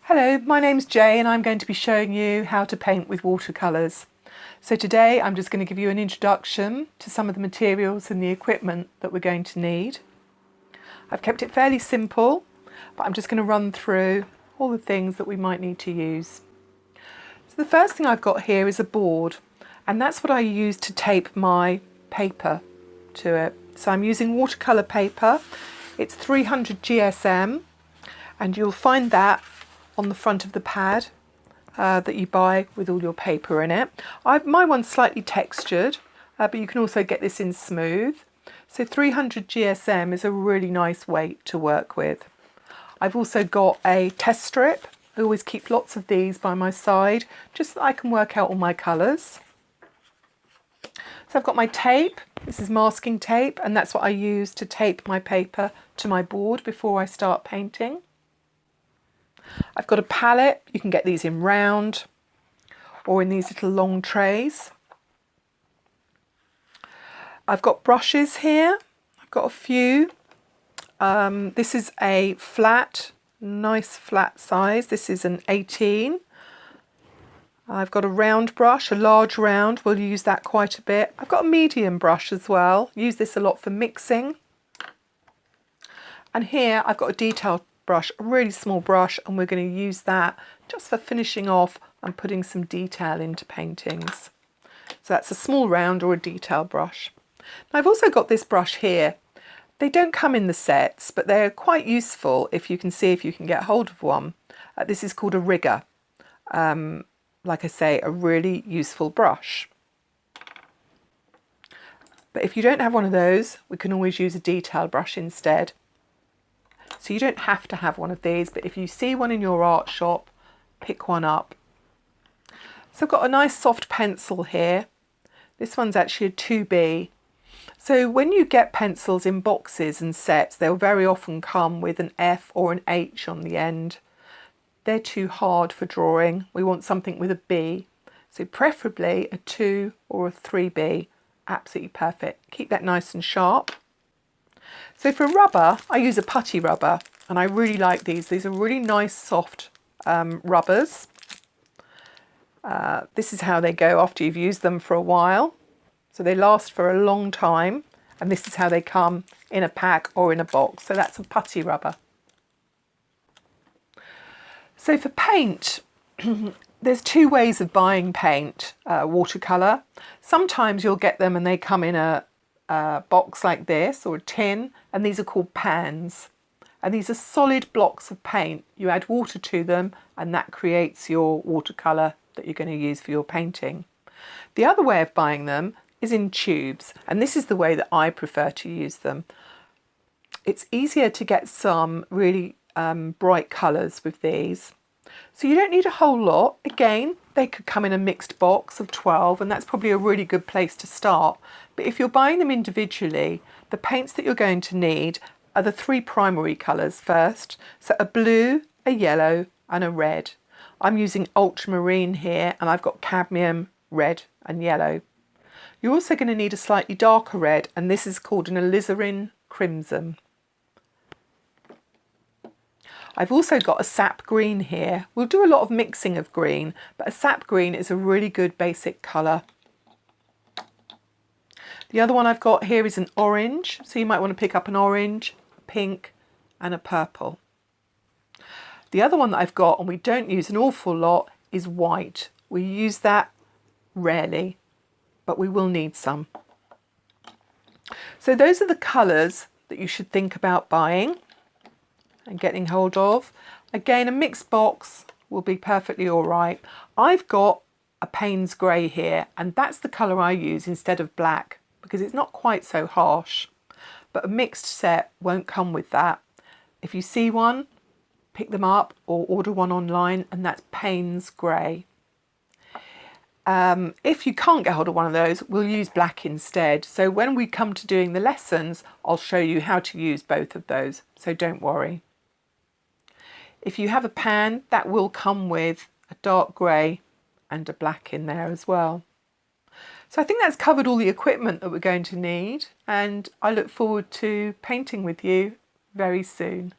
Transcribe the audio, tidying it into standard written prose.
Hello, my name's Jay and I'm going to be showing you how to paint with watercolours. So today I'm just going to give you an introduction to some of the materials and the equipment that we're going to need. I've kept it fairly simple, but I'm just going to run through all the things that we might need to use. So the first thing I've got here is a board, and that's what I use to tape my paper to it. So I'm using watercolour paper. It's 300 GSM, and you'll find that on the front of the pad that you buy with all your paper in it. My one's slightly textured, but you can also get this in smooth. So 300 GSM is a really nice weight to work with. I've also got a test strip. I always keep lots of these by my side, just so that I can work out all my colours. So I've got my tape. This is masking tape, and that's what I use to tape my paper to my board before I start painting. I've got a palette. You can get these in round or in these little long trays. I've got brushes here. I've got a few. This is a flat, nice flat size. This is an 18. I've got a round brush, a large round. We'll use that quite a bit. I've got a medium brush as well. Use this a lot for mixing. And here I've got a detail brush, a really small brush, and we're going to use that just for finishing off and putting some detail into paintings. So that's a small round or a detail brush. Now I've also got this brush here. They don't come in the sets, but they're quite useful if you can get hold of one. This is called a rigger. Like I say, a really useful brush. But if you don't have one of those, we can always use a detail brush instead. So you don't have to have one of these, but if you see one in your art shop, pick one up. So I've got a nice soft pencil here. This one's actually a 2B. So when you get pencils in boxes and sets, they'll very often come with an F or an H on the end. They're too hard for drawing. We want something with a B. So preferably a 2 or a 3B. Absolutely perfect. Keep that nice and sharp. So for rubber, I use a putty rubber, and I really like these. These are really nice, soft rubbers. This is how they go after you've used them for a while. So they last for a long time, and this is how they come in a pack or in a box. So that's a putty rubber. So for paint, there's two ways of buying paint, watercolour. Sometimes you'll get them and they come in a box like this or a tin, and these are called pans, and these are solid blocks of paint. You add water to them and that creates your watercolour that you're going to use for your painting. The other way of buying them is in tubes, and this is the way that I prefer to use them. It's easier to get some really bright colours with these. So you don't need a whole lot. Again, they could come in a mixed box of 12, and that's probably a really good place to start. But if you're buying them individually, the paints that you're going to need are the three primary colours first. So a blue, a yellow and a red. I'm using ultramarine here, and I've got cadmium, red and yellow. You're also going to need a slightly darker red, and this is called an alizarin crimson. I've also got a sap green here. We'll do a lot of mixing of green, but a sap green is a really good basic colour. The other one I've got here is an orange, so you might want to pick up an orange, a pink and a purple. The other one that I've got, and we don't use an awful lot, is white. We use that rarely, but we will need some. So those are the colours that you should think about buying and getting hold of. Again, a mixed box will be perfectly all right. I've got a Payne's grey here, and that's the colour I use instead of black because it's not quite so harsh, but a mixed set won't come with that. If you see one, pick them up or order one online, and that's Payne's grey. If you can't get hold of one of those, we'll use black instead. So when we come to doing the lessons, I'll show you how to use both of those, so don't worry. If you have a pan, that will come with a dark grey and a black in there as well. So I think that's covered all the equipment that we're going to need, and I look forward to painting with you very soon.